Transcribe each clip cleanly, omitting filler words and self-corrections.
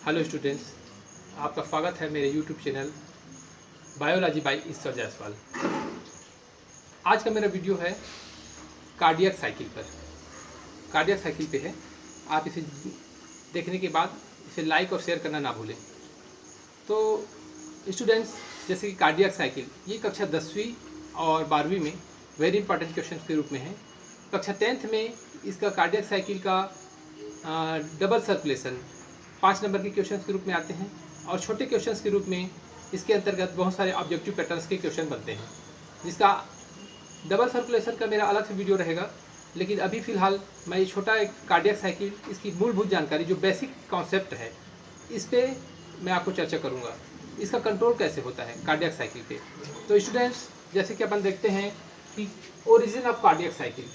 Hello students, आपका स्वागत है मेरे यूट्यूब चैनल बायोलॉजी बाय ईश्वर जायसवाल। आज का मेरा वीडियो है कार्डियक साइकिल पर। कार्डियक साइकिल पे है। आप इसे देखने के बाद इसे लाइक और शेयर करना ना भूलें। तो स्टूडेंट्स, जैसे कि कार्डियक साइकिल ये कक्षा 10वीं और 12वीं में वेरी इंपॉर्टेंट क्वेश्चन के रूप में है। कक्षा 10th में इसका कार्डियक साइकिल का डबल सर्कुलेशन 5 नंबर के क्वेश्चंस के रूप में आते हैं और छोटे क्वेश्चंस के रूप में इसके अंतर्गत बहुत सारे ऑब्जेक्टिव पैटर्न्स के क्वेश्चन बनते हैं, जिसका डबल सर्कुलेशन का मेरा अलग से वीडियो रहेगा। लेकिन अभी फ़िलहाल मैं ये छोटा एक कार्डियक साइकिल, इसकी मूलभूत जानकारी जो बेसिक कॉन्सेप्ट है, इस पर मैं आपको चर्चा करूँगा। इसका कंट्रोल कैसे होता है कार्डियक साइकिल पे। तो स्टूडेंट्स, जैसे कि अपन देखते हैं कि origin of cardiac cycle,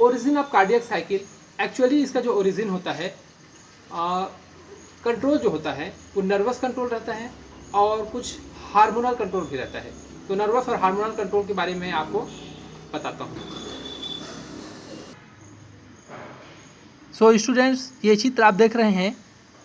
origin of cardiac cycle actually इसका जो ओरिजिन होता है, कंट्रोल जो होता है वो नर्वस कंट्रोल रहता है और कुछ हार्मोनल कंट्रोल भी रहता है। तो नर्वस और हार्मोनल कंट्रोल के बारे में आपको बताता हूँ। सो स्टूडेंट्स, ये चित्र आप देख रहे हैं,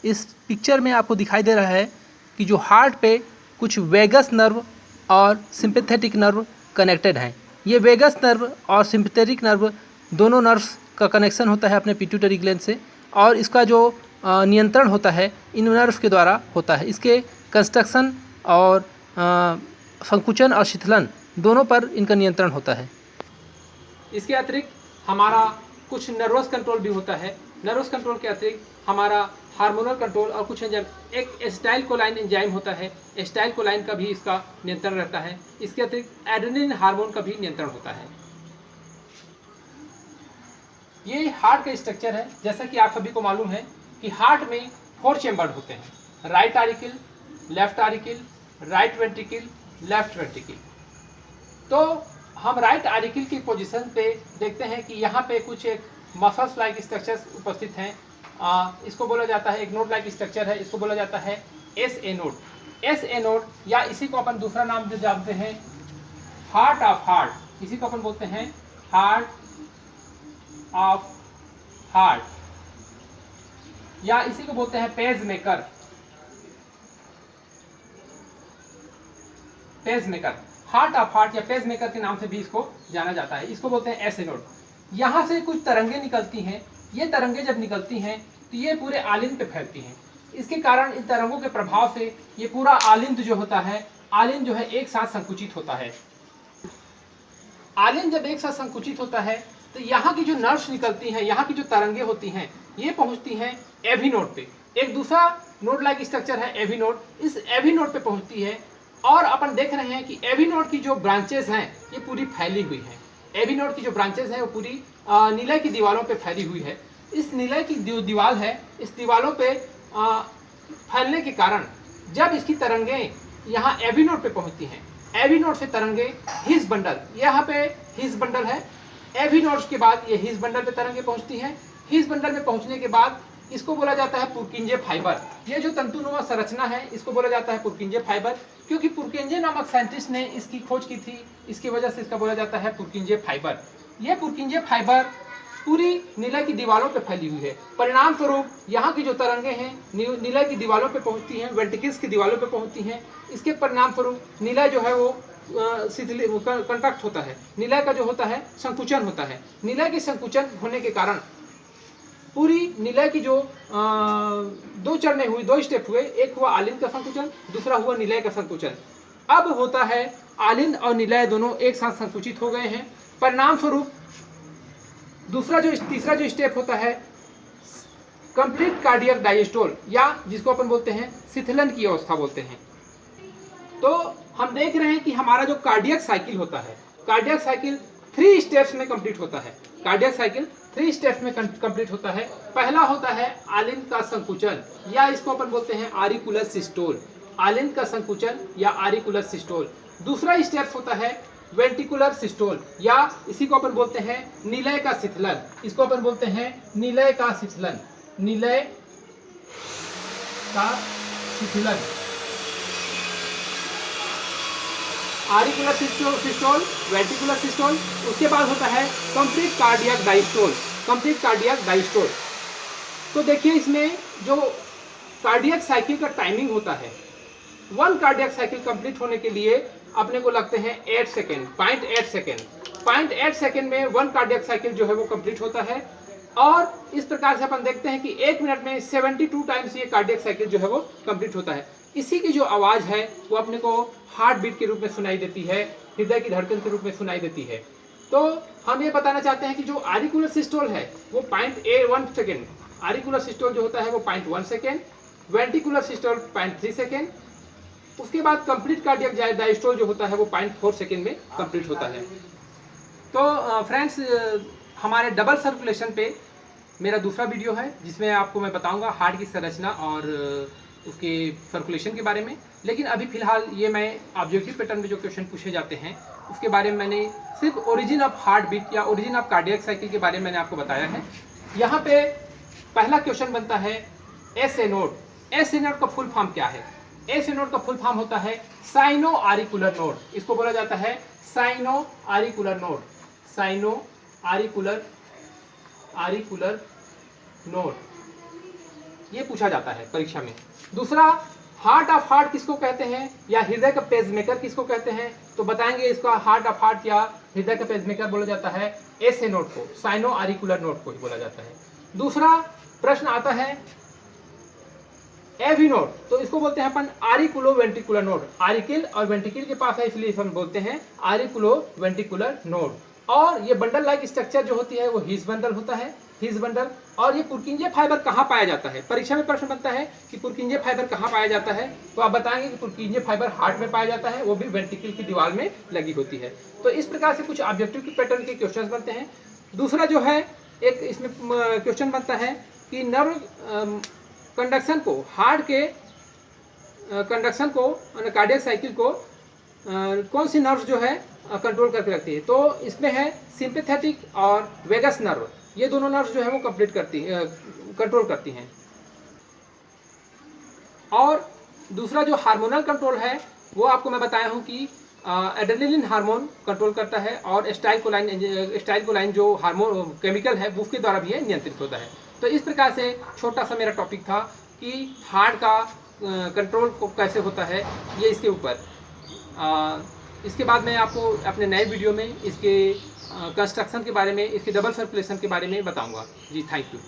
इस पिक्चर में आपको दिखाई दे रहा है कि जो हार्ट पे कुछ वेगस नर्व और सिंपैथेटिक नर्व कनेक्टेड हैं। ये वेगस नर्व और सिंपैथेटिक नर्व दोनों नर्व्स का कनेक्शन होता है अपने पिट्यूटरी ग्लैंड से, और इसका जो नियंत्रण होता है इन नर्व्स के द्वारा होता है। इसके कंस्ट्रक्शन और संकुचन और शिथिलन दोनों पर इनका नियंत्रण होता है। इसके अतिरिक्त हमारा कुछ नर्वस कंट्रोल भी होता है। नर्वस कंट्रोल के अतिरिक्त हमारा हार्मोनल कंट्रोल और कुछ एंजाइम, एक एसिटाइल कोलाइन एंजाइम होता है, एसिटाइल कोलाइन का भी इसका नियंत्रण रहता है। इसके अतिरिक्त एड्रेनलिन हार्मोन का भी नियंत्रण होता है। ये हार्ट का स्ट्रक्चर है। जैसा कि आप सभी को मालूम है कि हार्ट में 4 चेंबर होते हैं, right auricle, left auricle, right ventricle, left ventricle. तो हम राइट आरिकल की पोजीशन पे देखते हैं कि यहाँ पे कुछ एक मसल्स लाइक स्ट्रक्चर्स उपस्थित हैं। इसको बोला जाता है, एक नोड लाइक स्ट्रक्चर है, इसको बोला जाता है S A node. S A node, या इसी को अपन दूसरा नाम जो जानते हैं हार्ट ऑफ हार्ट, इसी को अपन बोलते हैं हार्ट ऑफ हार्ट, या इसी को बोलते हैं page maker. Page maker, heart of heart या पेज मेकर के नाम से भी इसको जाना जाता है। इसको बोलते हैं एस ए नोड। यहाँ से कुछ तरंगे निकलती हैं। ये तरंगे जब निकलती हैं तो ये पूरे आलिंद पे फैलती हैं। इसके कारण इन तरंगों के प्रभाव से ये पूरा आलिंद जो होता है, आलिंद जो है एक साथ संकुचित होता है। आलिंद जब एक साथ संकुचित होता है तो यहाँ की जो नर्व्स निकलती हैं, यहाँ की जो तरंगे होती हैं, ये पहुँचती हैं एवी नोड पे। एक दूसरा नोड लाइक स्ट्रक्चर है एवी नोड, इस एवी नोड पे पहुँचती है और अपन देख रहे हैं कि एवी नोड की जो ब्रांचेस हैं ये पूरी फैली हुई हैं। एवी नोड की जो ब्रांचेस हैं वो पूरी नीले की दीवारों पे फैली हुई है। इस नीले की जो दीवार है, इस दीवारों पे फैलने के कारण जब इसकी तरंगें यहाँ एवी नोड पे पहुँचती हैं, एवी नोड से तरंगे हिस बंडल, यहाँ पे हिस बंडल है, एवी नोड्स के बाद ये हिस बंडल पे तरंगे पहुँचती हैं। हिस बंडल में पहुँचने के बाद इसको बोला जाता है पुरकिंजे फाइबर। ये जो तंतुनुमा संरचना है इसको बोला जाता है पुरकिंजे फाइबर, क्योंकि पुरकिंजे नामक साइंटिस्ट ने इसकी खोज की थी, इसकी वजह से इसका बोला जाता है पुरकिंजे फाइबर। ये पुरकिंजे फाइबर पूरी नीले की दीवारों पे फैली हुई है। परिणाम स्वरूप यहाँ की जो तरंगे हैं नीले की दीवारों पे पहुँचती हैं, वेंट्रिकल्स की दीवारों पे पहुँचती हैं। इसके परिणाम स्वरूप नीला जो है वो कंट्रैक्ट होता है, नीला का जो होता है संकुचन होता है। नीला के संकुचन होने के कारण पूरी नीला की जो 2 चरणें हुई, 2 स्टेप हुए, एक हुआ आलिंद का संकुचन, दूसरा हुआ नीलय का संकुचन। अब होता है आलिंद और नीलय दोनों एक साथ संकुचित हो गए हैं। परिणाम स्वरूप तीसरा जो स्टेप होता है कंप्लीट कार्डियक डायस्टोल, या जिसको अपन बोलते हैं शिथिलन की अवस्था बोलते हैं। तो हम देख रहे हैं कि हमारा जो कार्डियक साइकिल होता है, कार्डियक साइकिल 3 स्टेप्स में कंप्लीट होता है। कार्डियक साइकिल 3 स्टेप्स में कंप्लीट होता है। पहला होता है आलिंद का संकुचन, या इसको अपन बोलते हैं आरिकुलर सिस्टोल, आलिंद का संकुचन या आरिकुलर सिस्टोल। दूसरा स्टेप होता है वेंट्रिकुलर सिस्टोल, या इसी को अपन बोलते हैं नीलय का शिथिलन, इसको अपन बोलते हैं नीलय का शिथिलन, नीलय का शिथिलन। आरिकुलर सिस्टोल, वेंट्रिकुलर सिस्टोल। उसके बाद होता है complete cardiac diastole, complete cardiac diastole. तो देखिए इसमें जो कार्डियक साइकिल का टाइमिंग होता है। 1 कार्डियक साइकिल कंप्लीट होने के लिए अपने को लगते हैं 8 सेकेंड, 0.8 सेकेंड। 0.8 सेकेंड में 1 कार्डियक साइकिल जो है वो कंप्लीट होता है। और इस प्रकार से अपन देखते हैं कि 1 मिनट में 72 टाइम्स ये कार्डियक साइकिल जो है वो कंप्लीट होता है। इसी की जो आवाज़ है वो अपने को हार्ट बीट के रूप में सुनाई देती है, हृदय की धड़कन के रूप में सुनाई देती है। तो हम ये बताना चाहते हैं कि जो आरिकुलर सिस्टोल है वो 0.1 सेकेंड, आरिकुलर सिस्टोल जो होता है वो 0.1 सेकेंड, वेंट्रिकुलर सिस्टोल 0.3 सेकेंड, उसके बाद कंप्लीट कार्डियक डायस्टोल जो होता है वो 0.4 सेकेंड में कंप्लीट होता है। तो फ्रेंड्स, हमारे डबल सर्कुलेशन पे मेरा दूसरा वीडियो है जिसमें आपको मैं बताऊंगा हार्ट की संरचना और उसके सर्कुलेशन के बारे में। लेकिन अभी फिलहाल ये मैं ऑब्जेक्टिव पैटर्न में जो क्वेश्चन पूछे जाते हैं उसके बारे में मैंने सिर्फ ओरिजिन ऑफ हार्ट बीट या ओरिजिन ऑफ कार्डियक साइकिल के बारे में मैंने आपको बताया है। यहाँ पे पहला क्वेश्चन बनता है एसए नोड। एसए नोड का फुल फॉर्म क्या है? एसए नोड का फुल फॉर्म होता है साइनो आरिकुलर नोड। इसको बोला जाता है साइनो आरिकुलर नोड, साइनो आरिकुलर नोड, ये पूछा जाता है परीक्षा में। दूसरा, हार्ट ऑफ हार्ट किसको कहते हैं या हृदय का पेसमेकर किसको कहते हैं? तो बताएंगे इसका हार्ट ऑफ हार्ट या हृदय का पेसमेकर बोला जाता है एसए नोड को, साइनो आरिकुलर नोड को ही बोला जाता है। दूसरा प्रश्न आता है एवी नोड, तो इसको बोलते हैं अपन आरिकुलो वेंट्रिकुलर नोड। आरिकल और वेंट्रिकल के पास है इसलिए हम बोलते हैं आरिकुलो वेंट्रिकुलर नोड। और ये बंडल लाइक स्ट्रक्चर जो होती है वो हिज बंडल होता है, हिज बंडल। और ये पुर्किंजे फाइबर कहाँ पाया जाता है? परीक्षा में प्रश्न बनता है कि पुर्किंजे फाइबर कहाँ पाया जाता है, तो आप बताएंगे कि पुर्किंजे फाइबर हार्ट में पाया जाता है, वो भी वेंट्रिकल की दीवार में लगी होती है। तो इस प्रकार से कुछ ऑब्जेक्टिव के पैटर्न के क्वेश्चन बनते हैं। दूसरा जो है एक इसमें क्वेश्चन बनता है कि नर्व कंडक्शन को, हार्ट के कंडक्शन को, कार्डियक साइकिल को कौन सी नर्व जो है कंट्रोल करके रखती है? तो इसमें है सिंपैथेटिक और वेगस नर्व, ये दोनों नर्व जो है वो कंट्रोल करती हैं। और दूसरा जो हार्मोनल कंट्रोल है वो आपको मैं बताया हूँ कि एड्रेनलिन हार्मोन कंट्रोल करता है और स्टाइलकोलाइन जो हार्मोन केमिकल है वो उसके द्वारा भी नियंत्रित होता है। तो इस प्रकार से छोटा सा मेरा टॉपिक था कि हार्ट का कंट्रोल कैसे होता है, ये इसके ऊपर। इसके बाद मैं आपको अपने नए वीडियो में इसके कंस्ट्रक्शन के बारे में, इसके डबल सर्कुलेशन के बारे में बताऊंगा। जी, थैंक यू।